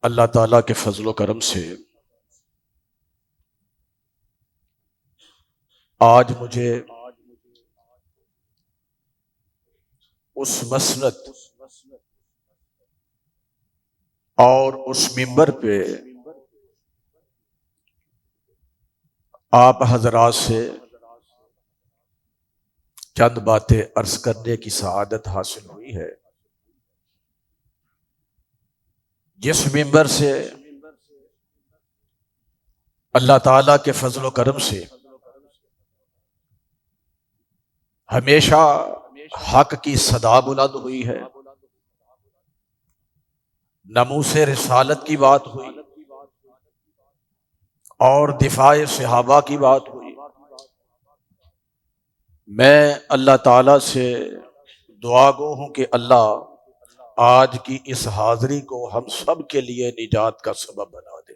اللہ تعالیٰ کے فضل و کرم سے آج مجھے اس مسند اور اس منبر پہ آپ حضرات سے چند باتیں عرض کرنے کی سعادت حاصل ہوئی ہے، جس منبر سے اللہ تعالیٰ کے فضل و کرم سے ہمیشہ حق کی صدا بلند ہوئی ہے، ناموس رسالت کی بات ہوئی اور دفاع صحابہ کی بات ہوئی۔ میں اللہ تعالیٰ سے دعا گو ہوں کہ اللہ آج کی اس حاضری کو ہم سب کے لیے نجات کا سبب بنا دے۔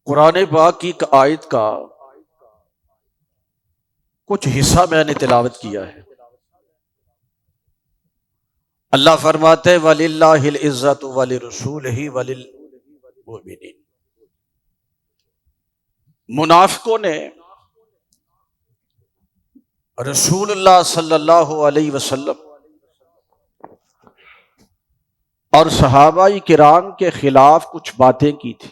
قرآن پاک کی ایک آیت کا کچھ حصہ میں نے تلاوت کیا ہے۔ اللہ فرماتے ہیں وَلِلَّهِ الْعِزَّةُ وَلِرَسُولِهِ وَلِلْمُؤْمِنِينَ۔ منافقوں نے رسول اللہ صلی اللہ علیہ وسلم اور صحابہ کرام کے خلاف کچھ باتیں کی تھی،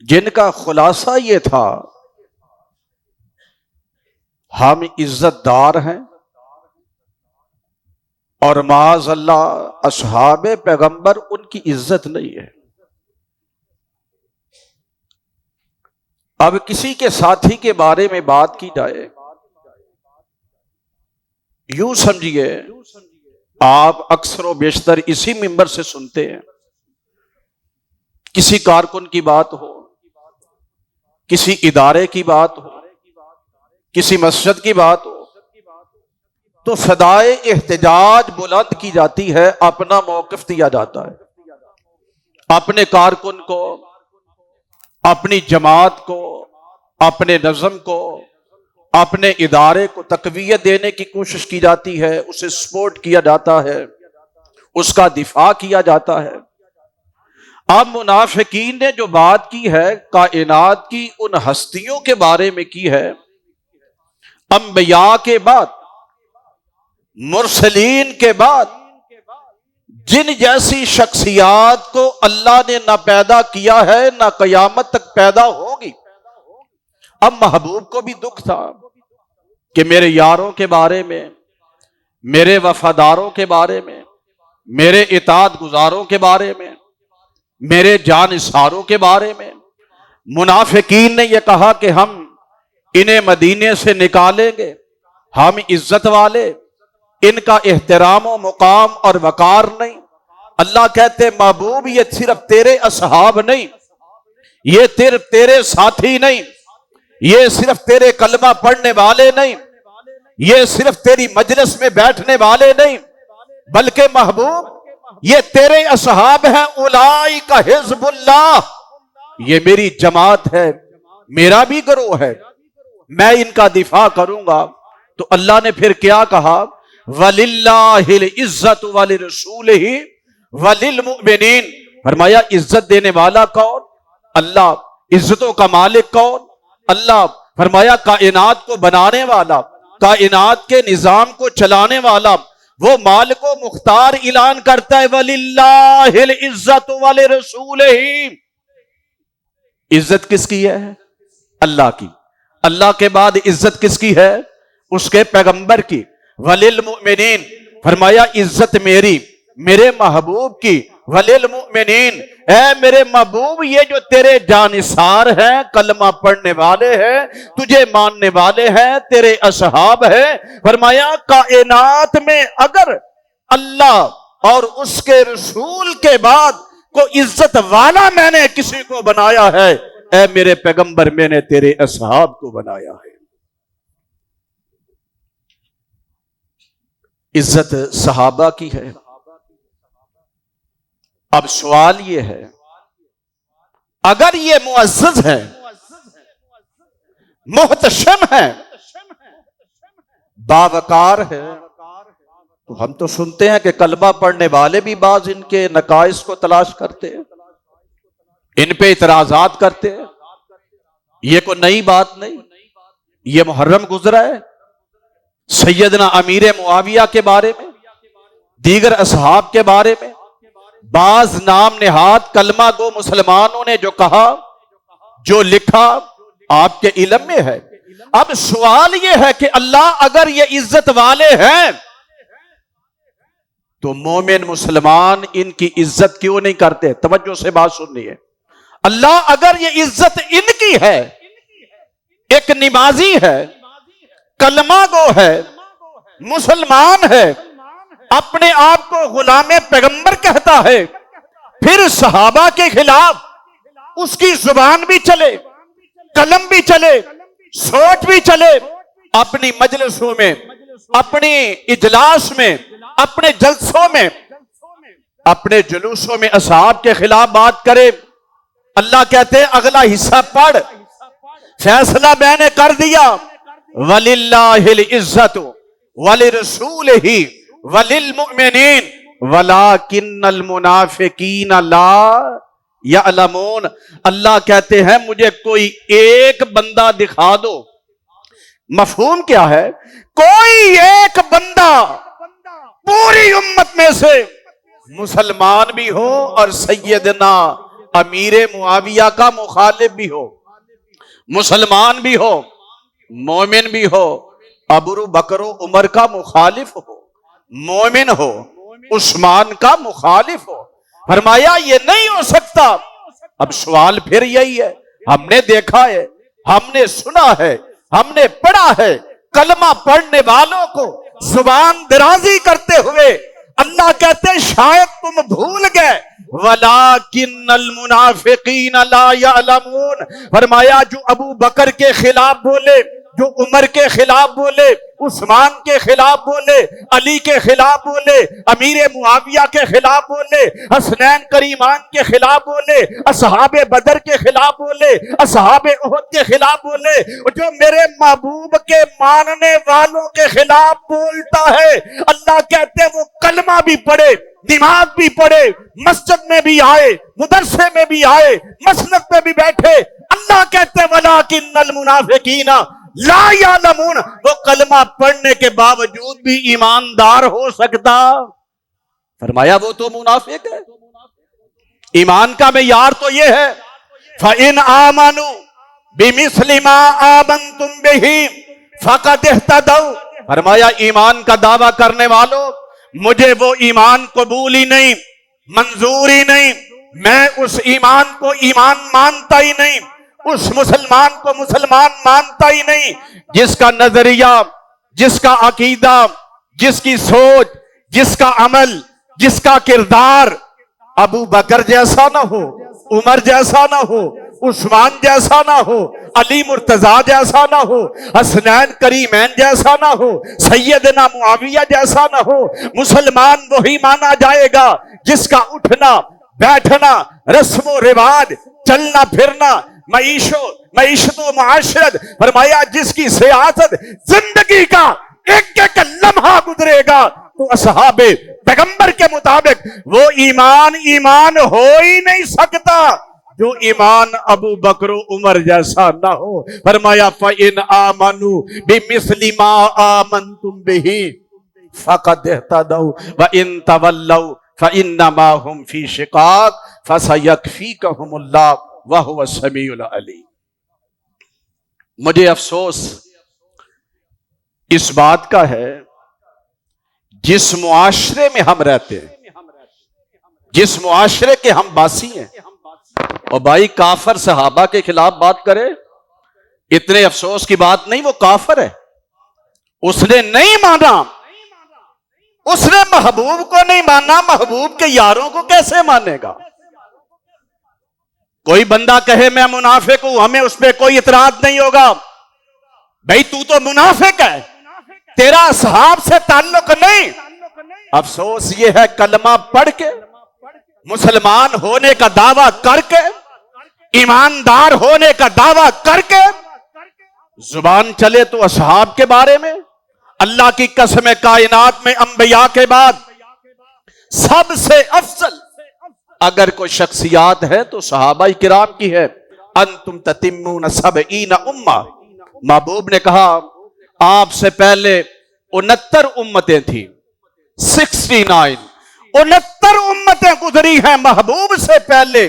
جن کا خلاصہ یہ تھا ہم عزت دار ہیں اور معاذ اللہ اصحاب پیغمبر ان کی عزت نہیں ہے۔ اب کسی کے ساتھی کے بارے میں بات کی جائے، یوں سمجھیے آپ اکثر و بیشتر اسی منبر سے سنتے ہیں، کسی کارکن کی بات ہو، کسی ادارے کی بات ہو، کسی مسجد کی بات ہو، تو صدائے احتجاج بلند کی جاتی ہے، اپنا موقف دیا جاتا ہے، اپنے کارکن کو، اپنی جماعت کو، اپنے نظم کو، اپنے ادارے کو تقویت دینے کی کوشش کی جاتی ہے، اسے سپورٹ کیا جاتا ہے، اس کا دفاع کیا جاتا ہے۔ اب منافقین نے جو بات کی ہے کائنات کی ان ہستیوں کے بارے میں کی ہے، انبیاء کے بعد، مرسلین کے بعد، جن جیسی شخصیات کو اللہ نے نہ پیدا کیا ہے نہ قیامت تک پیدا ہوگی۔ اب محبوب کو بھی دکھ تھا کہ میرے یاروں کے بارے میں، میرے وفاداروں کے بارے میں، میرے اطاعت گزاروں کے بارے میں، میرے جانثاروں کے بارے میں منافقین نے یہ کہا کہ ہم انہیں مدینے سے نکالیں گے، ہم عزت والے، ان کا احترام و مقام اور وقار نہیں۔ اللہ کہتے محبوب یہ صرف تیرے اصحاب نہیں، یہ تیرے ساتھی نہیں، یہ صرف تیرے کلمہ پڑھنے والے نہیں، یہ صرف تیری مجلس میں بیٹھنے والے نہیں، بلکہ محبوب یہ تیرے اصحاب ہیں، اولئک حزب اللہ، یہ میری جماعت ہے، میرا بھی گروہ ہے، میں ان کا دفاع کروں گا۔ تو اللہ نے پھر کیا کہا؟ وَلِلَّهِ الْعِزَّةُ وَلِرَسُولِهِ وَلِلْمُؤْمِنِينَ۔ فرمایا عزت دینے والا کون؟ اللہ۔ عزتوں کا مالک کون؟ اللہ۔ فرمایا کائنات کو بنانے والا، کائنات کے نظام کو چلانے والا، وہ مالک و مختار اعلان کرتا ہے وَلِلَّهِ الْعِزَّةُ وَلِرَسُولِهِ۔ عزت کس کی ہے؟ اللہ کی۔ اللہ کے بعد عزت کس کی ہے؟ اس کے پیغمبر کی۔ وَلِلْمُؤْمِنِينَ، فرمایا عزت میری، میرے محبوب کی۔ وَلِلْمُؤْمِنِينَ، اے میرے محبوب یہ جو تیرے جانثار ہیں، کلمہ پڑھنے والے ہیں، تجھے ماننے والے ہیں، تیرے اصحاب ہیں، فرمایا کائنات میں اگر اللہ اور اس کے رسول کے بعد کوئی عزت والا میں نے کسی کو بنایا ہے، اے میرے پیغمبر میں نے تیرے اصحاب کو بنایا ہے۔ عزت صحابہ کی ہے۔ اب سوال یہ ہے، اگر یہ معزز ہے، محتشم ہے، باوقار ہے، تو ہم تو سنتے ہیں کہ کلمہ پڑھنے والے بھی بعض ان کے نقائص کو تلاش کرتے ہیں، ان پہ اعتراضات کرتے ہیں۔ یہ کوئی نئی بات نہیں، یہ محرم گزرا ہے، سیدنا امیر معاویہ کے بارے میں، دیگر اصحاب کے بارے میں بعض نام نہاد کلمہ گو مسلمانوں نے جو کہا، جو لکھا، آپ کے علم میں ہے۔ اب سوال یہ ہے کہ اللہ اگر یہ عزت والے ہیں تو مومن مسلمان ان کی عزت کیوں نہیں کرتے؟ توجہ سے بات سننی ہے۔ اللہ اگر یہ عزت ان کی ہے، ایک نمازی ہے، کلمہ گو ہے، مسلمان ہے، اپنے آپ کو غلام پیغمبر کہتا ہے، پھر صحابہ کے خلاف اس کی زبان بھی چلے، قلم بھی چلے، سوچ بھی چلے، اپنی مجلسوں میں، اپنی اجلاس میں، اپنے جلسوں میں، اپنے جلوسوں میں اصحاب کے خلاف بات کرے۔ اللہ کہتے ہیں اگلا حصہ پڑھ، فیصلہ میں نے کر دیا، وَلِلَّهِ الْعِزَّةُ وَلِرَسُولِهِ وَلِلْمُؤْمِنِينَ وَلَكِنَّ الْمُنَافِقِينَ لَا يَعْلَمُونَ۔ اللہ کہتے ہیں مجھے کوئی ایک بندہ دکھا دو۔ مفہوم کیا ہے؟ کوئی ایک بندہ پوری امت میں سے مسلمان بھی ہو اور سیدنا امیر معاویہ کا مخالف بھی ہو، مسلمان بھی ہو، مومن بھی ہو، ابو بکر و عمر کا مخالف ہو، مومن ہو، عثمان کا مخالف ہو۔ فرمایا یہ نہیں ہو سکتا۔ اب سوال پھر یہی ہے، ہم نے دیکھا ہے، ہم نے سنا ہے، ہم نے پڑھا ہے، کلمہ پڑھنے والوں کو زبان درازی کرتے ہوئے اللہ کہتے ہیں شاید تم بھول گئے، وَلَكِنَّ الْمُنَافِقِينَ لَا يَعْلَمُونَ۔ فرمایا جو ابو بکر کے خلاف بولے، جو عمر کے خلاف بولے، عثمان کے خلاف بولے، علی کے خلاف بولے، امیر معاویہ کے خلاف بولے، حسنین کریمان کے خلاف بولے، اصحاب بدر کے خلاف بولے، اصحاب احد کے خلاف بولے، جو میرے محبوب کے ماننے والوں کے خلاف بولتا ہے، اللہ کہتے ہیں وہ کلمہ بھی پڑھے، نماز بھی پڑھے، مسجد میں بھی آئے، مدرسے میں بھی آئے، مسند پہ بھی بیٹھے، اللہ کہتے ہیں وَلَكِنَّ الْمُنَافِقِينَ لا یعلمون، وہ کلمہ پڑھنے کے باوجود بھی ایماندار ہو سکتا۔ فرمایا وہ تو منافق ہے۔ ایمان کا معیار تو یہ ہے فَإِنْ آمَنُوا بِمِثْلِ مَا آمَنْتُمْ بِهِ فَقَدْ اهْتَدَوْا۔ فرمایا ایمان کا دعویٰ کرنے والوں، مجھے وہ ایمان قبول ہی نہیں، منظور ہی نہیں، میں اس ایمان کو ایمان مانتا ہی نہیں، اس مسلمان کو مسلمان مانتا ہی نہیں جس کا نظریہ، جس کا عقیدہ، جس کی سوچ، جس کا عمل، جس کا کردار ابو بکر جیسا نہ ہو، عمر جیسا نہ ہو، عثمان جیسا نہ ہو، علی مرتضیٰ جیسا نہ ہو، حسنین کریمین جیسا نہ ہو، سیدنا معاویہ جیسا نہ ہو۔ مسلمان وہی مانا جائے گا جس کا اٹھنا، بیٹھنا، رسم و رواج، چلنا پھرنا، معیشت و معاشرت، فرمایا جس کی سیاست زندگی کا ایک ایک لمحہ گزرے گا تو اصحاب پیغمبر کے مطابق وہ ایمان ہو ہی نہیں سکتا جو ایمان ابو بکر و عمر جیسا نہ ہو۔ فرمایا فَإِنْ آمَنُوا بِمِثْلِ مَا آمَنْتُمْ بِهِ فَقَدْ اهْتَدَوْا وَإِنْ تَوَلَّوْا فَإِنَّمَا هُمْ فِي شِقَاقٍ فَسَيَكْفِيكَهُمُ اللَّهُ وَهُوَ السَّمِيعُ الْعَلِيمُ۔ مجھے افسوس اس بات کا ہے جس معاشرے میں ہم رہتے ہیں، جس معاشرے کے ہم باسی ہیں، اور بھائی کافر صحابہ کے خلاف بات کرے، اتنے افسوس کی بات نہیں، وہ کافر ہے، اس نے نہیں مانا، اس نے محبوب کو نہیں مانا، محبوب کے یاروں کو کیسے مانے گا؟ کوئی بندہ کہے میں منافق ہوں، ہمیں اس پہ کوئی اعتراض نہیں ہوگا، بھئی تو منافق ہے، تیرا اصحاب سے تعلق نہیں۔ افسوس یہ ہے کلمہ پڑھ کے، مسلمان ہونے کا دعویٰ کر کے، ایماندار ہونے کا دعویٰ کر کے، زبان چلے تو اصحاب کے بارے میں، اللہ کی قسم کائنات میں انبیاء کے بعد سب سے افضل اگر کوئی شخصیات ہے تو صحابہ کرام کی ہے. انتم تتمون 70 امہ. محبوب نے کہا آپ سے پہلے 69 امتیں تھیں. 69 امتیں گزری ہیں محبوب سے پہلے.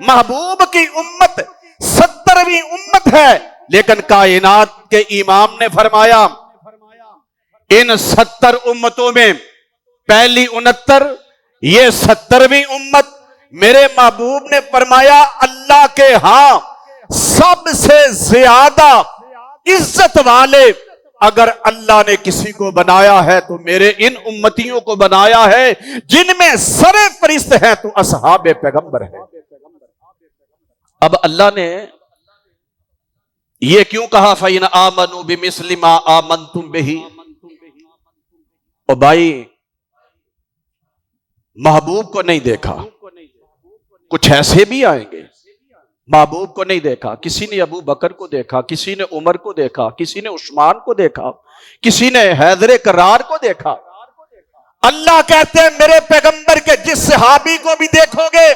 محبوب کی امت 70ویں امت ہے. لیکن کائنات کے امام نے فرمایا ان 70 امتوں میں پہلی 69 یہ 70ویں امت. میرے محبوب نے فرمایا اللہ کے ہاں سب سے زیادہ عزت والے اگر اللہ نے کسی کو بنایا ہے تو میرے ان امتیوں کو بنایا ہے جن میں سر فرست ہے تو اصحاب پیغمبر ہے. اب اللہ نے یہ کیوں کہا فَإِنْ آمَنُوا بِمِثْلِ مَا آمَنْتُمْ بِهِ؟ او بھائی محبوب کو نہیں دیکھا. کچھ ایسے بھی آئیں گے محبوب کو نہیں دیکھا. کسی نے ابو بکر کو دیکھا, کسی نے عمر کو دیکھا, کسی نے عثمان کو دیکھا, کسی نے حیدر کرار کو دیکھا. اللہ کہتے ہیں میرے پیغمبر کے جس صحابی کو بھی دیکھو گے,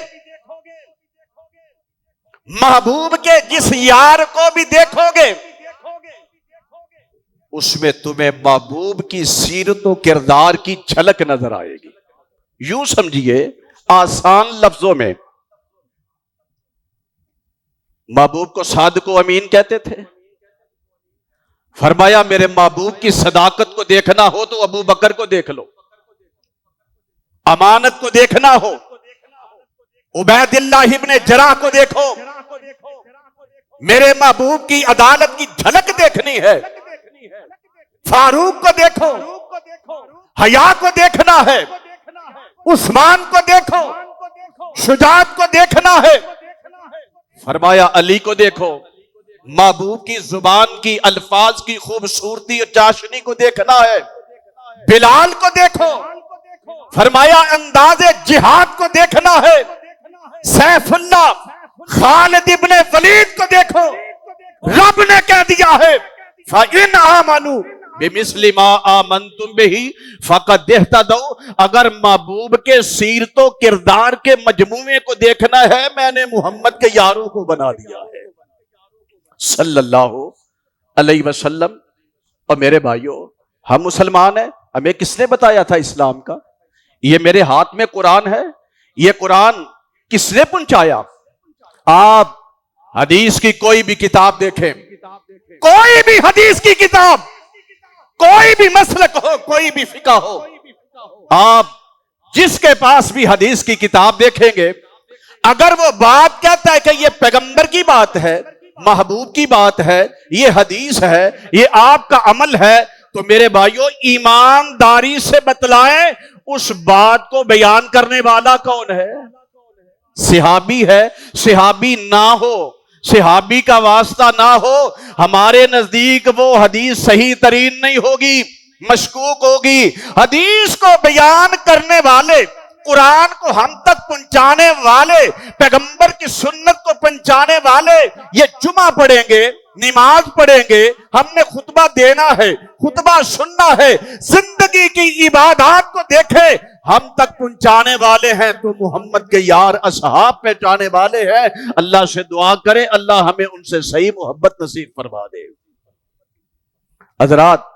محبوب کے جس یار کو بھی دیکھو گے, اس میں تمہیں محبوب کی سیرت و کردار کی جھلک نظر آئے گی. یوں سمجھیے آسان لفظوں میں محبوب کو صادق و امین کہتے تھے. فرمایا میرے محبوب کی صداقت کو دیکھنا ہو تو ابو بکر کو دیکھ لو, امانت کو دیکھنا ہو عبید اللہ ابن جراح کو دیکھو, میرے محبوب کی عدالت کی جھلک دیکھنی ہے فاروق کو دیکھو, حیا کو دیکھنا ہے عثمان کو دیکھو, شجاعت کو دیکھنا ہے. فرمایا علی کو دیکھو, محبوب کی زبان کی الفاظ کی خوبصورتی اور چاشنی کو دیکھنا ہے. بلال کو دیکھو, فرمایا انداز جہاد کو دیکھنا ہے. سیف اللہ خالد ابن ولید کو دیکھو, رب نے کہہ دیا ہے فَإِنْ آمَنُوا بِمِثْلِ مَا آمَنْتُمْ بِهِ فَقَدْ اهْتَدَوْا. اگر محبوب کے سیرت و کردار کے مجموعے کو دیکھنا ہے میں نے محمد کے یاروں کو بنا دیا ہے صلی اللہ علیہ وسلم. اور میرے بھائیوں ہم مسلمان ہیں, ہمیں کس نے بتایا تھا اسلام کا؟ یہ میرے ہاتھ میں قرآن ہے, یہ قرآن کس نے پہنچایا؟ آپ حدیث کی کوئی بھی کتاب دیکھیں, کوئی بھی حدیث کی کتاب, کوئی بھی مسلک ہو, کوئی بھی فقہ ہو, آپ جس کے پاس بھی حدیث کی کتاب دیکھیں گے اگر وہ بات کہتا ہے کہ یہ پیغمبر کی بات ہے, محبوب کی بات ہے, یہ حدیث ہے, یہ آپ کا عمل ہے, تو میرے بھائیوں ایمانداری سے بتلائیں اس بات کو بیان کرنے والا کون ہے؟ صحابی ہے. صحابی نہ ہو, صحابی کا واسطہ نہ ہو, ہمارے نزدیک وہ حدیث صحیح ترین نہیں ہوگی, مشکوک ہوگی. حدیث کو بیان کرنے والے, قرآن کو ہم تک پہنچانے والے, پیغمبر کی سنت کو پہنچانے والے یہ جمعہ پڑھیں گے, نماز پڑھیں گے, ہم نے خطبہ دینا ہے, خطبہ سننا ہے, زندگی کی عبادات کو دیکھے ہم تک پہنچانے والے ہیں تو محمد کے یار اصحاب پہنچانے والے ہیں. اللہ سے دعا کرے اللہ ہمیں ان سے صحیح محبت نصیب فرما دے. حضرات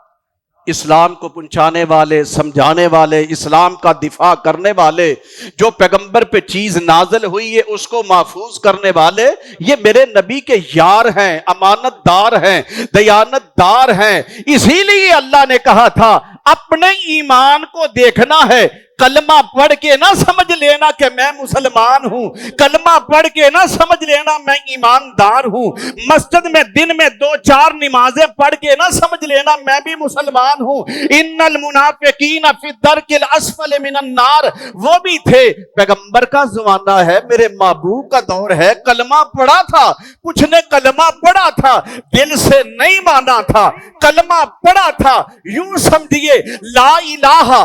اسلام کو پہنچانے والے, سمجھانے والے, اسلام کا دفاع کرنے والے, جو پیغمبر پہ چیز نازل ہوئی ہے اس کو محفوظ کرنے والے, یہ میرے نبی کے یار ہیں, امانت دار ہیں, دیانت دار ہیں. اسی لیے اللہ نے کہا تھا اپنے ایمان کو دیکھنا ہے, کلمہ پڑھ کے نہ سمجھ لینا کہ میں مسلمان ہوں, کلمہ پڑھ کے نہ سمجھ لینا میں ایماندار ہوں, مسجد میں دن میں 2-4 نمازیں پڑھ کے نہ سمجھ لینا میں بھی مسلمان ہوں. ان المنافقین فی الدرک الاسفل من النار, وہ بھی تھے. پیغمبر کا زمانہ ہے, میرے محبوب کا دور ہے, کلمہ پڑھا تھا, کچھ نے کلمہ پڑھا تھا, دل سے نہیں مانا تھا, کلمہ پڑھا تھا. یوں سمجھیے لا الہ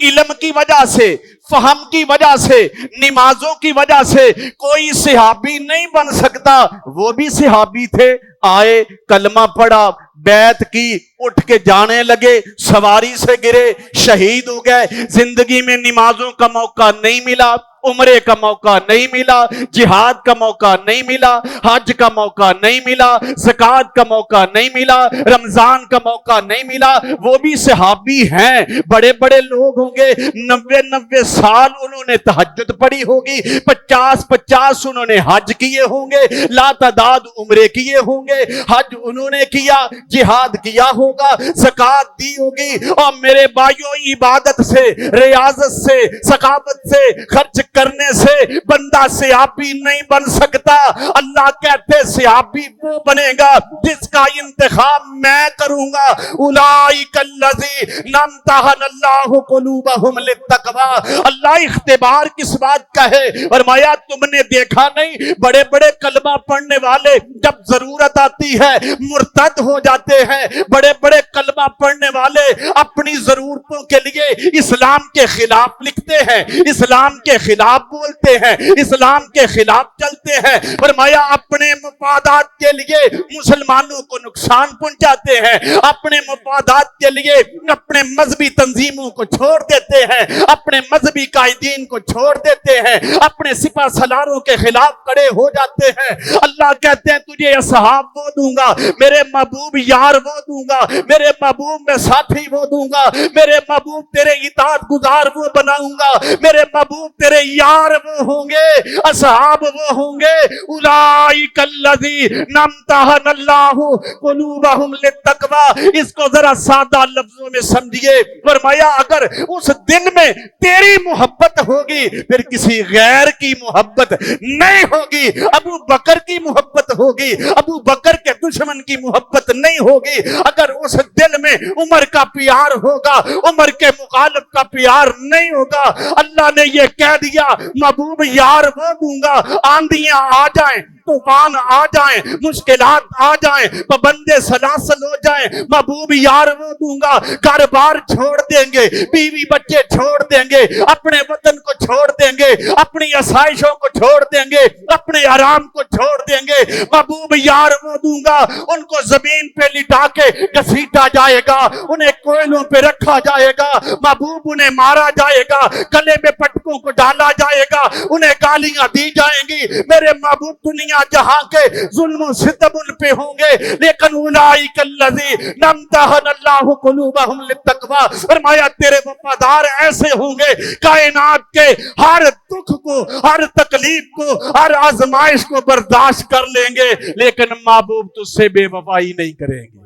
علم کی وجہ سے، فہم کی وجہ سے، نمازوں کی وجہ سے کوئی صحابی نہیں بن سکتا۔ وہ بھی صحابی تھے، آئے، کلمہ پڑھا، بیعت کی، اٹھ کے جانے لگے، سواری سے گرے، شہید ہو گئے۔ زندگی میں نمازوں کا موقع نہیں ملا، عمرے کا موقع نہیں ملا، جہاد کا موقع نہیں ملا، حج کا موقع نہیں ملا، زکوٰۃ کا موقع نہیں ملا، رمضان کا موقع نہیں ملا۔ وہ بھی صحابی ہیں، بڑے بڑے لوگ ہوں گے، 90 سال انہوں نے تہجد پڑھی ہوگی، 50 انہوں نے حج کیے ہوں گے، لا تعداد عمرے کیے ہوں گے، حج انہوں نے کیا، جہاد کیا ہوگا، زکوٰۃ دی ہوگی۔ اور میرے بھائیوں، عبادت سے، ریاضت سے، ثقافت سے، خرچ کرنے سے بندہ صحابی نہیں بن سکتا۔ اللہ کہتے صحابی وہ بنے گا جس کا انتخاب میں کروں گا۔ اولئک الذین امتحن اللہ قلوبہم للتقوی۔ اللہ اختبار کس بات کا ہے؟ فرمایا تم نے دیکھا نہیں بڑے بڑے کلمہ پڑھنے والے جب ضرورت آتی ہے مرتد ہو جاتے ہیں، بڑے بڑے کلمہ پڑھنے والے اپنی ضرورتوں کے لیے اسلام کے خلاف لکھتے ہیں، اسلام کے خلاف بولتے ہیں، اسلام کے خلاف چلتے ہیں۔ فرمایا اپنے مفادات کے لیے مسلمانوں کو نقصان پہنچاتے ہیں، اپنے مفادات کے لیے اپنے مذہبی تنظیموں کو چھوڑ دیتے ہیں، اپنے مذہبی قائدین کو چھوڑ دیتے ہیں، اپنے سپہ سالاروں کے خلاف کھڑے ہو جاتے ہیں۔ اللہ کہتے ہیں تجھے اصحاب وہ دوں گا، میرے محبوب یار وہ دوں گا، میرے محبوب میں ساتھی وہ دوں گا، میرے محبوب تیرے اطاعت گزار وہ بناؤں گا، میرے محبوب تیرے یار وہ ہوں گے، اصحاب وہ ہوں گے۔ اولئک الذین امتحن اللہ قلوبہم للتقوی۔ اس کو ذرا سادہ لفظوں میں سمجھیے۔ فرمایا اگر اس دن میں تیری محبت ہوگی پھر کسی غیر کی محبت نہیں ہوگی۔ ابو بکر کی محبت ہوگی، ابو بکر کے دشمن کی محبت نہیں ہوگی۔ اگر اس دل میں عمر کا پیار ہوگا، عمر کے مخالف کا پیار نہیں ہوگا۔ اللہ نے یہ کہہ دیا محبوب یار وہ دوں گا، آندھیاں آ جائیں، طوفان آ جائیں، مشکلات آ جائیں، پابندے سلاسل ہو جائیں، محبوب یار وہ دوں گا۔ کاروبار چھوڑ دیں گے، بیوی بچے چھوڑ دیں گے، اپنے وطن کو چھوڑ دیں گے، اپنی آسائشوں کو چھوڑ دیں گے، اپنے آرام کو چھوڑ دیں گے، محبوب یار وہ دوں گا۔ ان کو زمین پہ لٹا کے گھسیٹا جائے گا، انہیں کوئلوں پہ رکھا جائے گا، محبوب انہیں مارا جائے گا، گلے میں پٹکوں کو ڈالا جائے گا، انہیں گالیاں دی جائیں گی۔ میرے محبوب دنیا جہاں کے ظلم و ستم ان پہ ہوں گے، لیکن اولئک الذین امتحن اللہ قلوبہم للتقوی۔ فرمایا تیرے وفادار ایسے ہوں گے کائنات کے ہر دکھ کو، ہر تکلیف کو، ہر آزمائش کو برداشت کر لیں گے، لیکن محبوب تجھ سے بے وفائی نہیں کریں گے،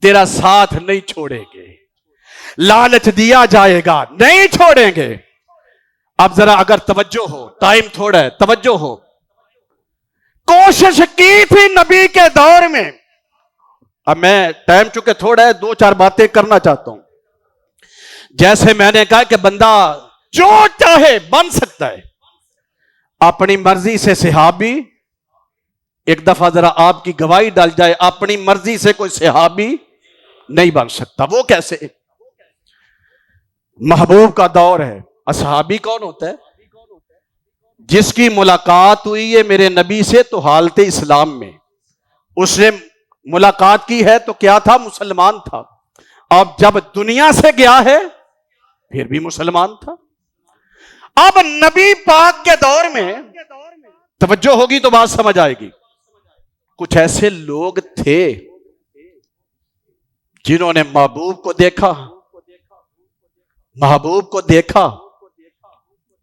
تیرا ساتھ نہیں چھوڑیں گے، لالچ دیا جائے گا نہیں چھوڑیں گے۔ اب ذرا اگر توجہ ہو، ٹائم تھوڑا ہے، توجہ ہو، کوشش کی تھی نبی کے دور میں۔ اب میں ٹائم چونکہ تھوڑا ہے 2-4 باتیں کرنا چاہتا ہوں۔ جیسے میں نے کہا کہ بندہ جو چاہے بن سکتا ہے، اپنی مرضی سے صحابی، ایک دفعہ ذرا آپ کی گواہی ڈال جائے، اپنی مرضی سے کوئی صحابی نہیں بن سکتا۔ وہ کیسے؟ محبوب کا دور ہے۔ اصحابی کون ہوتا ہے؟ جس کی ملاقات ہوئی ہے میرے نبی سے تو حالت اسلام میں، اس نے ملاقات کی ہے تو کیا تھا؟ مسلمان تھا۔ اب جب دنیا سے گیا ہے پھر بھی مسلمان تھا۔ اب نبی پاک کے دور میں توجہ ہوگی تو بات سمجھ آئے گی، کچھ ایسے لوگ تھے جنہوں نے محبوب کو دیکھا، محبوب کو دیکھا،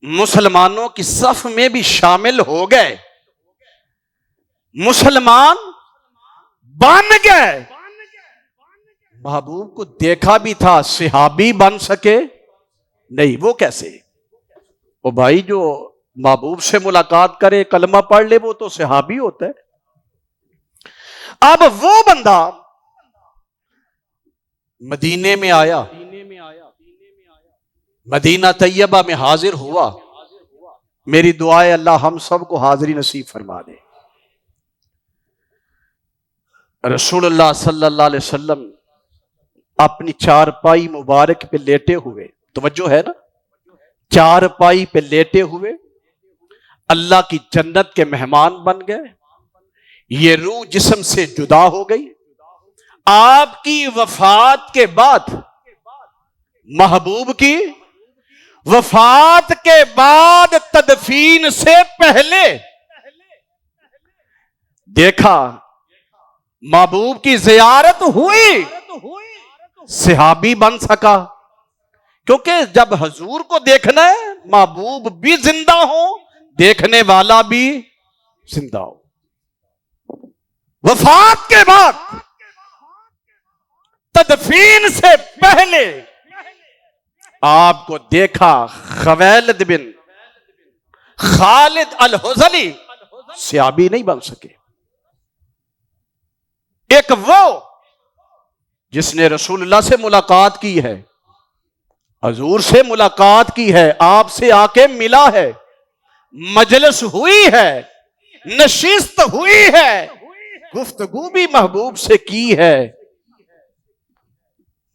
مسلمانوں کی صف میں بھی شامل ہو گئے، مسلمان بن گئے، محبوب کو دیکھا بھی تھا، صحابی بن سکے نہیں۔ وہ کیسے؟ وہ بھائی جو محبوب سے ملاقات کرے، کلمہ پڑھ لے، وہ تو صحابی ہوتا ہے۔ اب وہ بندہ مدینے میں آیا، مدینہ طیبہ میں حاضر ہوا۔ میری دعا ہے اللہ ہم سب کو حاضری نصیب فرما دے۔ رسول اللہ صلی اللہ علیہ وسلم اپنی چارپائی مبارک پہ لیٹے ہوئے، توجہ ہے نا، چارپائی پہ لیٹے ہوئے اللہ کی جنت کے مہمان بن گئے. یہ روح جسم سے جدا ہو گئی. آپ کی وفات کے بعد، محبوب کی وفات کے بعد تدفین سے پہلے دیکھا محبوب کی زیارت ہوئی، صحابی بن سکا. کیونکہ جب حضور کو دیکھنا ہے محبوب بھی زندہ ہو، دیکھنے والا بھی زندہ ہو. وفات کے بعد تدفین سے پہلے آپ کو دیکھا. خویلد بن خالد الحزلی صحابی نہیں بن سکے. ایک وہ جس نے رسول اللہ سے ملاقات کی ہے، حضور سے ملاقات کی ہے، آپ سے آ کے ملا ہے، مجلس ہوئی ہے، نشست ہوئی ہے، گفتگو بھی محبوب سے کی ہے.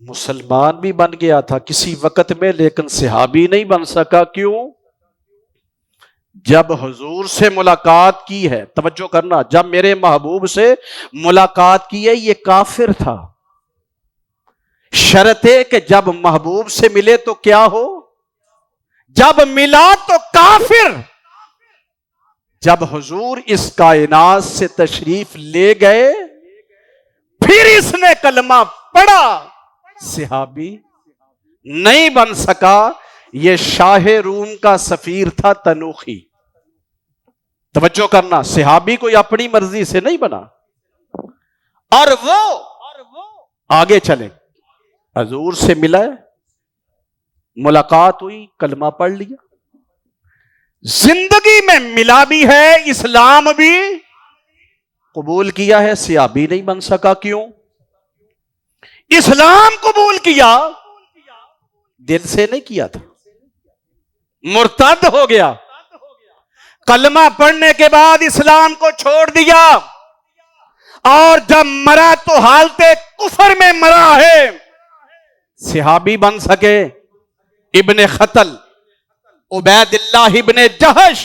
مسلمان بھی بن گیا تھا کسی وقت میں، لیکن صحابی نہیں بن سکا. کیوں؟ جب حضور سے ملاقات کی ہے، توجہ کرنا، جب میرے محبوب سے ملاقات کی ہے یہ کافر تھا. شرط ہے کہ جب محبوب سے ملے تو کیا ہو؟ جب ملا تو کافر. جب حضور اس کائنات سے تشریف لے گئے پھر اس نے کلمہ پڑھا، صحابی نہیں بن سکا. یہ شاہ روم کا سفیر تھا تنوخی. توجہ کرنا، صحابی کوئی اپنی مرضی سے نہیں بنا. اور وہ آگے چلے، حضور سے ملا، ملاقات ہوئی، کلمہ پڑھ لیا، زندگی میں ملا بھی ہے، اسلام بھی قبول کیا ہے. صحابی نہیں بن سکا. کیوں؟ اسلام قبول کیا، دل سے نہیں کیا تھا، مرتد ہو گیا. کلمہ پڑھنے کے بعد اسلام کو چھوڑ دیا، اور جب مرا تو حالت کفر میں مرا ہے. صحابی بن سکے؟ ابن خطل، عبید اللہ ابن جہش،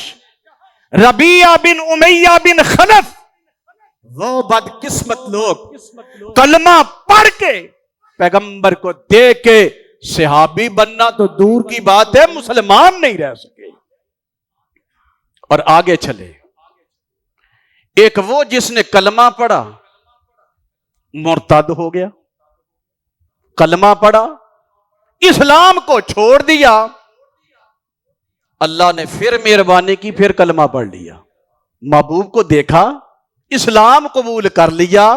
ربیعہ بن امیہ بن خلف، وہ بدقسمت لوگ کلمہ پڑھ کے پیغمبر کو دیکھ کے صحابی بننا تو دور کی بات ہے، مسلمان نہیں رہ سکے. اور آگے چلے، ایک وہ جس نے کلمہ پڑھا مرتد ہو گیا، کلمہ پڑھا، اسلام کو چھوڑ دیا، اللہ نے پھر مہربانی کی، پھر کلمہ پڑھ لیا، محبوب کو دیکھا، اسلام قبول کر لیا،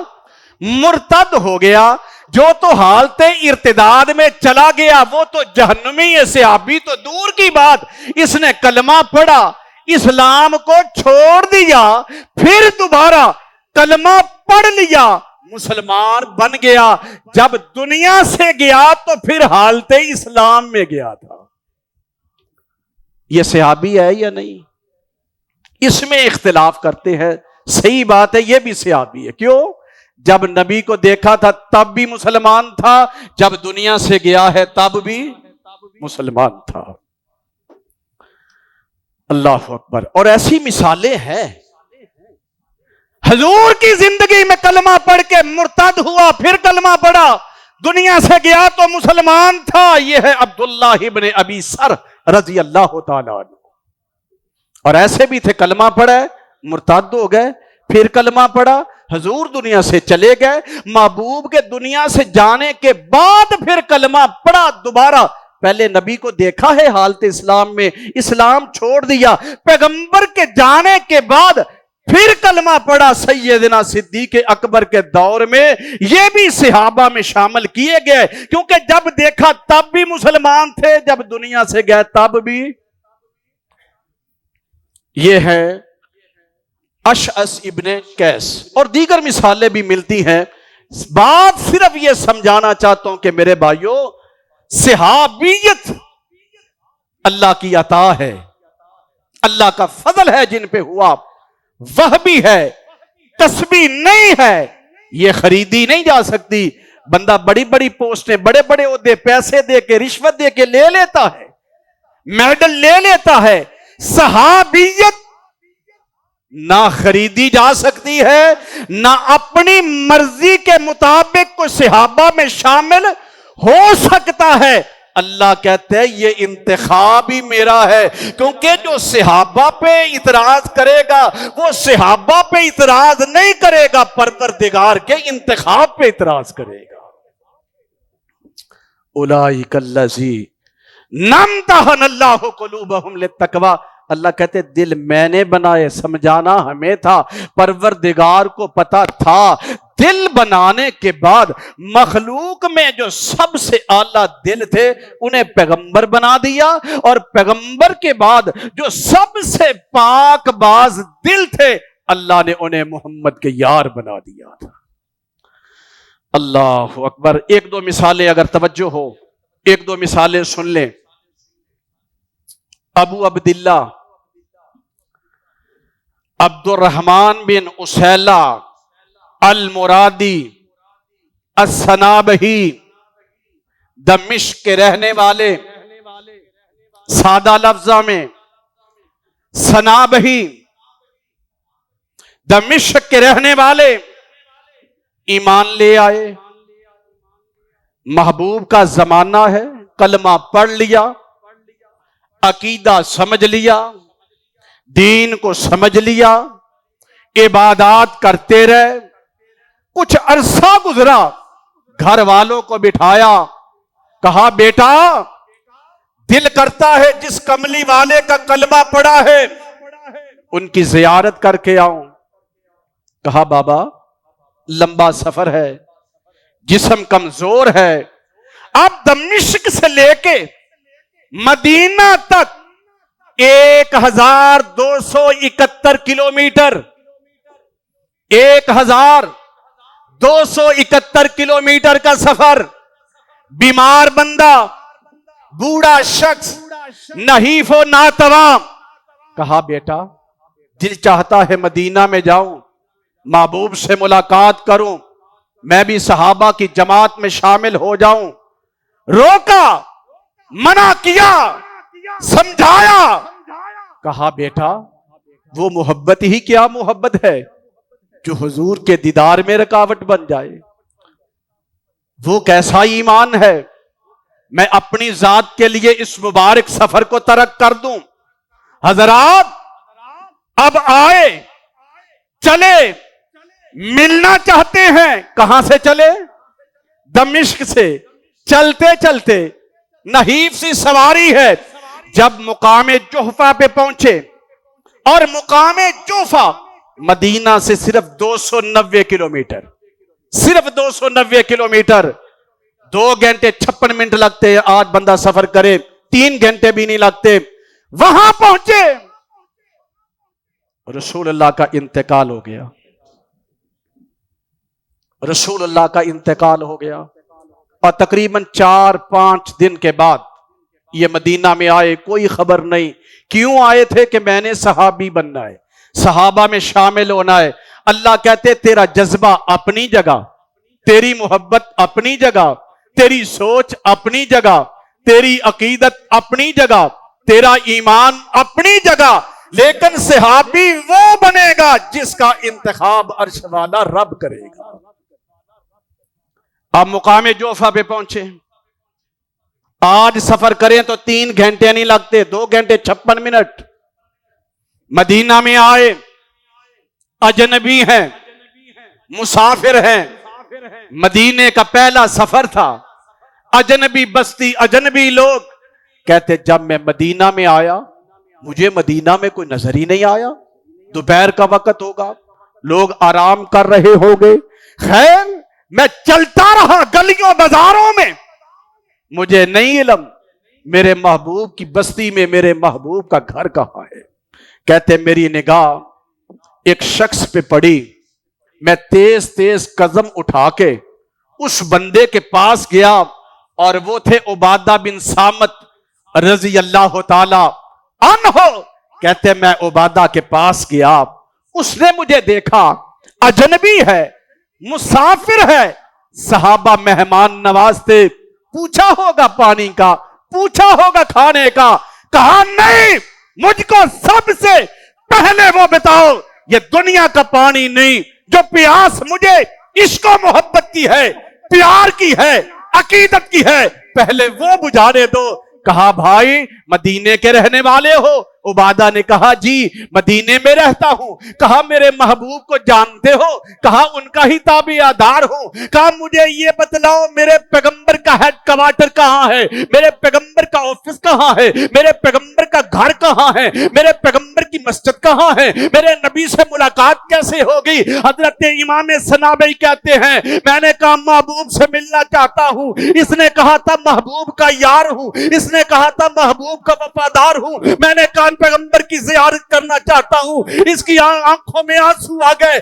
مرتد ہو گیا. جو تو حالت ارتداد میں چلا گیا وہ تو جہنمی ہے، صحابی تو دور کی بات. اس نے کلمہ پڑھا، اسلام کو چھوڑ دیا، پھر دوبارہ کلمہ پڑھ لیا، مسلمان بن گیا. جب دنیا سے گیا تو پھر حالت اسلام میں گیا تھا. یہ صحابی ہے یا نہیں؟ اس میں اختلاف کرتے ہیں. صحیح بات ہے، یہ بھی صحابی ہے. کیوں؟ جب نبی کو دیکھا تھا تب بھی مسلمان تھا، جب دنیا سے گیا ہے تب بھی مسلمان تھا. اللہ اکبر. اور ایسی مثالیں ہیں. حضور کی زندگی میں کلمہ پڑھ کے مرتد ہوا، پھر کلمہ پڑھا، دنیا سے گیا تو مسلمان تھا. یہ ہے عبداللہ ابن ابی سر رضی اللہ تعالیٰ عنہ. اور ایسے بھی تھے، کلمہ پڑھا، مرتد ہو گئے، پھر کلمہ پڑھا، حضور دنیا سے چلے گئے، محبوب کے دنیا سے جانے کے بعد پھر کلمہ پڑھا دوبارہ. پہلے نبی کو دیکھا ہے حالت اسلام میں، اسلام چھوڑ دیا، پیغمبر کے جانے کے بعد پھر کلمہ پڑھا سیدنا صدیق اکبر کے دور میں. یہ بھی صحابہ میں شامل کیے گئے، کیونکہ جب دیکھا تب بھی مسلمان تھے، جب دنیا سے گئے تب بھی. یہ ہے اشعث ابن قیس. اور دیگر مثالیں بھی ملتی ہیں. بات صرف یہ سمجھانا چاہتا ہوں کہ میرے بھائیوں، صحابیت اللہ کی عطا ہے، اللہ کا فضل ہے جن پہ ہوا. وہ بھی ہے، تسبیح نہیں ہے، یہ خریدی نہیں جا سکتی. بندہ بڑی بڑی پوسٹیں، بڑے بڑے عہدے پیسے دے کے، رشوت دے کے لے لیتا ہے، میڈل لے لیتا ہے. صحابیت نہ خریدی جا سکتی ہے، نہ اپنی مرضی کے مطابق کوئی صحابہ میں شامل ہو سکتا ہے. اللہ کہتے ہیں یہ انتخاب ہی میرا ہے، کیونکہ جو صحابہ پہ اعتراض کرے گا وہ صحابہ پہ اعتراض نہیں کرے گا، پروردگار کے انتخاب پہ اعتراض کرے گا. اولئک الذین امتحن اللہ قلوبہم للتقوی. اللہ کہتے دل میں نے بنائے، سمجھانا ہمیں تھا، پروردگار کو پتا تھا. دل بنانے کے بعد مخلوق میں جو سب سے اعلیٰ دل تھے انہیں پیغمبر بنا دیا، اور پیغمبر کے بعد جو سب سے پاک باز دل تھے اللہ نے انہیں محمد کے یار بنا دیا تھا. اللہ اکبر. ایک دو مثالیں اگر توجہ ہو، ایک دو مثالیں سن لیں. ابو عبداللہ عبد الرحمن بن اسیلہ المرادی الصنابحی، دمشق کے رہنے والے، سادہ لفظوں میں صنابحی، دمشق کے رہنے والے ایمان لے آئے. محبوب کا زمانہ ہے، کلمہ پڑھ لیا، عقیدہ سمجھ لیا، دین کو سمجھ لیا، عبادات کرتے رہے. کچھ عرصہ گزرا، گھر والوں کو بٹھایا، کہا بیٹا دل کرتا ہے جس کملی والے کا کلمہ پڑا ہے ان کی زیارت کر کے آؤں. کہا بابا لمبا سفر ہے، جسم کمزور ہے، آپ دمشق سے لے کے مدینہ تک 1271 کلومیٹر، 1271 کلومیٹر کا سفر. بیمار بندہ، بوڑھا شخص، نحیف و ناتواں. کہا بیٹا دل چاہتا ہے مدینہ میں جاؤں، محبوب سے ملاقات کروں، میں بھی صحابہ کی جماعت میں شامل ہو جاؤں. روکا، منع کیا، سمجھایا. کہا بیٹا وہ محبت ہی کیا محبت ہے جو حضور کے دیدار میں رکاوٹ بن جائے. وہ کیسا ایمان ہے میں اپنی ذات کے لیے اس مبارک سفر کو ترک کر دوں. حضرات اب آئے، چلے، ملنا چاہتے ہیں. کہاں سے چلے؟ دمشق سے. چلتے چلتے نحیف سی سواری ہے. جب مقام جحفہ پہ پہنچے، اور مقام جحفہ مدینہ سے صرف 290 کلومیٹر، صرف 290 کلومیٹر. 2 گھنٹے 56 منٹ لگتے ہیں، آج بندہ سفر کرے 3 گھنٹے بھی نہیں لگتے. وہاں پہنچے، رسول اللہ کا انتقال ہو گیا. رسول اللہ کا انتقال ہو گیا، اور تقریباً 4-5 دن کے بعد یہ مدینہ میں آئے. کوئی خبر نہیں کیوں آئے تھے، کہ میں نے صحابی بننا ہے، صحابہ میں شامل ہونا ہے. اللہ کہتے تیرا جذبہ اپنی جگہ، تیری محبت اپنی جگہ، تیری سوچ اپنی جگہ، تیری عقیدت اپنی جگہ، تیرا ایمان اپنی جگہ، لیکن صحابی وہ بنے گا جس کا انتخاب عرش والا رب کرے گا. آپ مقام جوفہ پہ پہنچے. آج سفر کریں تو 3 گھنٹے نہیں لگتے، 2 گھنٹے 56 منٹ. مدینہ میں آئے، اجنبی ہیں، مسافر ہیں، مدینے کا پہلا سفر تھا. اجنبی بستی، اجنبی لوگ. کہتے جب میں مدینہ میں آیا مجھے مدینہ میں کوئی نظر ہی نہیں آیا. دوپہر کا وقت ہوگا، لوگ آرام کر رہے ہوں گے. خیر میں چلتا رہا گلیوں بازاروں میں، مجھے نہیں علم میرے محبوب کی بستی میں میرے محبوب کا گھر کہاں ہے. کہتے میری نگاہ ایک شخص پہ پڑی. میں تیز تیز قدم اٹھا کے اس بندے کے پاس گیا، اور وہ تھے عبادہ بن صامت رضی اللہ تعالی عنہ. کہتے میں عبادہ کے پاس گیا، اس نے مجھے دیکھا، اجنبی ہے، مسافر ہے، صحابہ مہمان نواز تھے، پوچھا ہوگا پانی کا، پوچھا ہوگا کھانے کا، کہا نہیں، مجھ کو سب سے پہلے وہ بتاؤ، یہ دنیا کا پانی نہیں، جو پیاس مجھے عشق و محبت کی ہے، پیار کی ہے، عقیدت کی ہے، پہلے وہ بجھانے دو۔ کہا بھائی مدینے کے رہنے والے ہو؟ عبادہ نے کہا جی مدینے میں رہتا ہوں۔ کہا میرے محبوب کو جانتے ہو؟ کہا ان کا ہی تابعدار ہوں۔ کہا مجھے یہ بتلاؤ میرے پیغمبر کا ہیڈ کوارٹر کہاں ہے، میرے پیغمبر کا آفس کہاں ہے، میرے پیغمبر کا گھر کہاں ہے، میرے پیغمبر کی مسجد کہاں ہے، میرے نبی سے ملاقات کیسے ہوگی؟ حضرت امام صنابی کہتے ہیں میں نے کہا محبوب سے ملنا چاہتا ہوں۔ اس نے کہا تھا محبوب کا یار ہوں، اس نے کہا تھا محبوب کا وفادار ہوں۔ میں نے کہا پیغمبر کی زیارت کرنا چاہتا ہوں۔ اس کی آنکھوں میں آنسو آ گئے،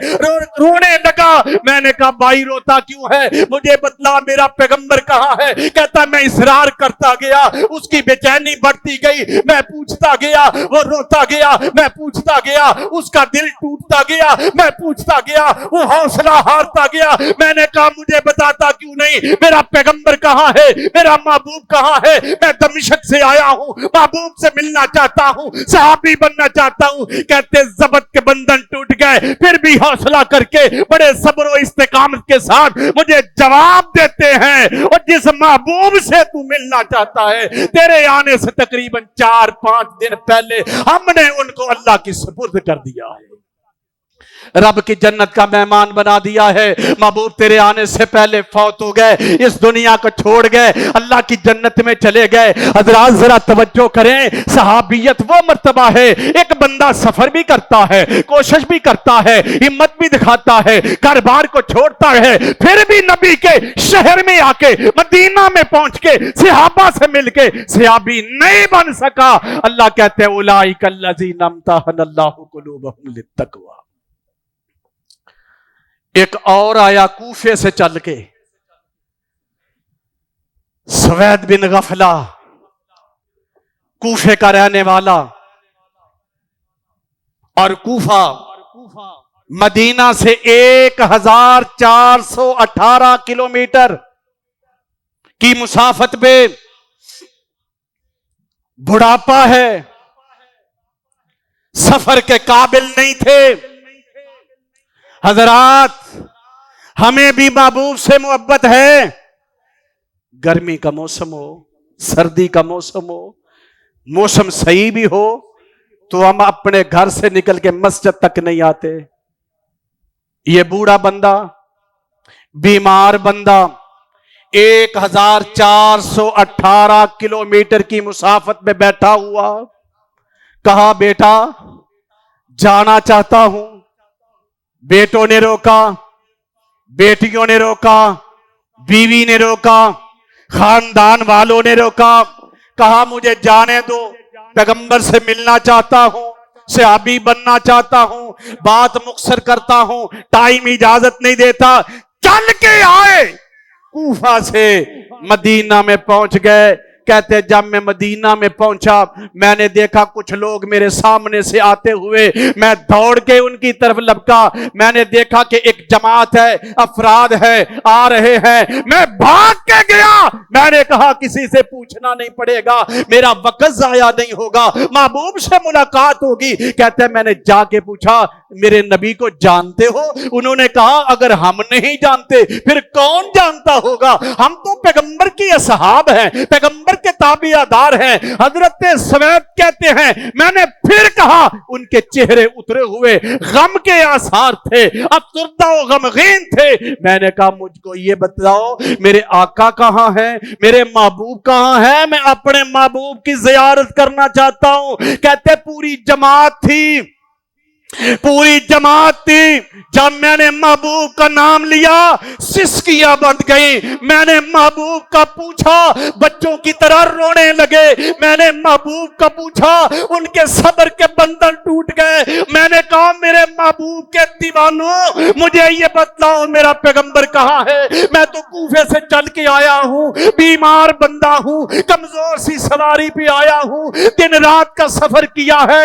رونے لگا۔ میں نے کہا بھائی روتا کیوں ہے؟ مجھے بتلا میرا پیغمبر کہاں ہے؟ کہتا میں اصرار کرتا گیا، اس کی بے چینی بڑھتی گئی، میں پوچھتا گیا، وہ روتا گیا، میں پوچھتا گیا، اس کا دل ٹوٹتا گیا، میں پوچھتا گیا، وہ حوصلہ ہارتا گیا۔ میں نے کہا مجھے بتاتا کیوں نہیں؟ میرا پیغمبر کہاں ہے؟ میرا محبوب کہاں ہے؟ میں دمشق سے آیا ہوں، محبوب سے ملنا چاہتا ہوں، صحابی بننا چاہتا ہوں۔ کہتے ضبط کے بندھن ٹوٹ گئے، پھر بھی حوصلہ کر کے بڑے صبر و استقامت کے ساتھ مجھے جواب دیتے ہیں، اور جس محبوب سے تو ملنا چاہتا ہے تیرے آنے سے تقریباً 4-5 دن پہلے ہم نے ان کو اللہ کی سپرد کر دیا ہے، رب کی جنت کا مہمان بنا دیا ہے۔ محبوب تیرے آنے سے پہلے فوت ہو گئے، اس دنیا کو چھوڑ گئے، اللہ کی جنت میں چلے گئے۔ حضرات ذرا توجہ کریں، صحابیت وہ مرتبہ ہے، ایک بندہ سفر بھی کرتا ہے، کوشش بھی کرتا ہے، ہمت بھی دکھاتا ہے، گھر بار کو چھوڑتا ہے، پھر بھی نبی کے شہر میں آ کے، مدینہ میں پہنچ کے، صحابہ سے مل کے صحابی نہیں بن سکا۔ اللہ کہتے ہیں اولئک الذین امتحن اللہ قلوبہم للتقوی۔ ایک اور آیا کوفے سے چل کے، سوید بن غفلہ، کوفے کا رہنے والا، اور کوفہ مدینہ سے 1418 کلومیٹر کی مسافت پہ، بڑھاپا ہے، سفر کے قابل نہیں تھے۔ حضرات ہمیں بھی محبوب سے محبت ہے، گرمی کا موسم ہو، سردی کا موسم ہو، موسم صحیح بھی ہو تو ہم اپنے گھر سے نکل کے مسجد تک نہیں آتے۔ یہ بوڑھا بندہ، بیمار بندہ 1418 کلومیٹر کی مسافت میں بیٹھا ہوا، کہا بیٹا جانا چاہتا ہوں۔ بیٹوں نے روکا، بیٹیوں نے روکا، بیوی نے روکا، خاندان والوں نے روکا، کہا مجھے جانے دو، پیغمبر سے ملنا چاہتا ہوں، صحابی بننا چاہتا ہوں، بات مختصر کرتا ہوں، ٹائم اجازت نہیں دیتا۔ چل کے آئے، کوفہ سے مدینہ میں پہنچ گئے۔ کہتے جب میں مدینہ میں پہنچا، میں نے دیکھا کچھ لوگ میرے سامنے سے آتے ہوئے، میں دوڑ کے ان کی طرف لپکا، میں نے دیکھا کہ ایک جماعت ہے، افراد ہے، آ رہے ہیں، میں بھاگ کے گیا۔ میں نے کہا کسی سے پوچھنا نہیں پڑے گا، میرا وقت ضائع نہیں ہوگا، محبوب سے ملاقات ہوگی۔ کہتے میں نے جا کے پوچھا میرے نبی کو جانتے ہو؟ انہوں نے کہا اگر ہم نہیں جانتے پھر کون جانتا ہوگا، ہم تو پیغمبر کی اصحاب ہیں، پیغمبر کے تابعدار ہیں۔ حضرت سوید کہتے ہیں میں نے پھر کہا، ان کے چہرے اترے ہوئے غم کے آثار تھے، افسردہ و غمگین تھے۔ میں نے کہا مجھ کو یہ بتلاؤ میرے آقا کہاں ہیں، میرے محبوب کہاں ہیں، میں اپنے محبوب کی زیارت کرنا چاہتا ہوں۔ کہتے پوری جماعت تھی، پوری جماعت تھی۔ جب میں نے محبوب کا نام لیا سسکیاں بند گئی۔ میں نے محبوب کا پوچھا، بچوں کی طرح رونے لگے۔ میں نے محبوب کا پوچھا، ان کے صبر کے بندھن ٹوٹ گئے۔ میں نے کہا میرے محبوب کے دیوانوں مجھے یہ بتلاؤ میرا پیغمبر کہاں ہے؟ میں تو کوفے سے چل کے آیا ہوں، بیمار بندہ ہوں، کمزور سی سواری پہ آیا ہوں، دن رات کا سفر کیا ہے،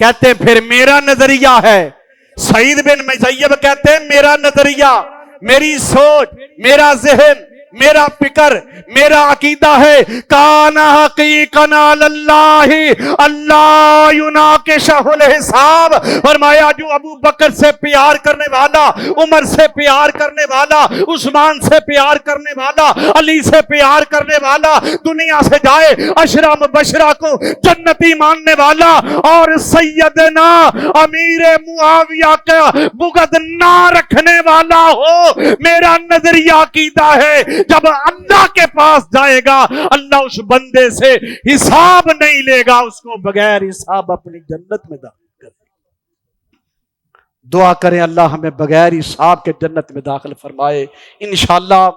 کہتے ہیں پھر میرا نظریہ ہے. سعید بن مسیب کہتے ہیں میرا نظریہ، میری سوچ، میرا ذہن، میرا فکر، میرا عقیدہ ہے کان حقیقنا اللہ اللہ یناقشہ الحساب. فرمایا جو ابو بکر سے پیار کرنے والا، عمر سے پیار کرنے والا، عثمان سے پیار کرنے والا، علی سے پیار کرنے والا دنیا سے جائے، عشرہ مبشرہ کو جنتی ماننے والا اور سیدنا امیر معاویہ کا بغض نہ رکھنے والا ہو، میرا نظریہ عقیدہ ہے جب اللہ کے پاس جائے گا اللہ اس بندے سے حساب نہیں لے گا، اس کو بغیر حساب اپنی جنت میں داخل کرے. دعا کریں اللہ ہمیں بغیر حساب کے جنت میں داخل فرمائے. انشاءاللہ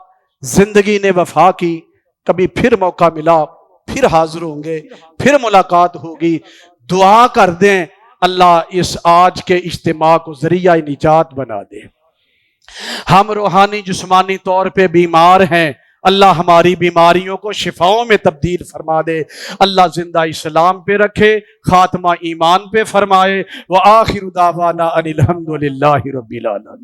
زندگی نے وفا کی، کبھی پھر موقع ملا پھر حاضر ہوں گے، پھر ملاقات ہوگی. دعا کر دیں اللہ اس آج کے اجتماع کو ذریعہ نجات بنا دے. ہم روحانی جسمانی طور پہ بیمار ہیں، اللہ ہماری بیماریوں کو شفاؤں میں تبدیل فرما دے. اللہ زندہ اسلام پہ رکھے، خاتمہ ایمان پہ فرمائے. وآخر دعوانا ان الحمد للہ رب العالمین.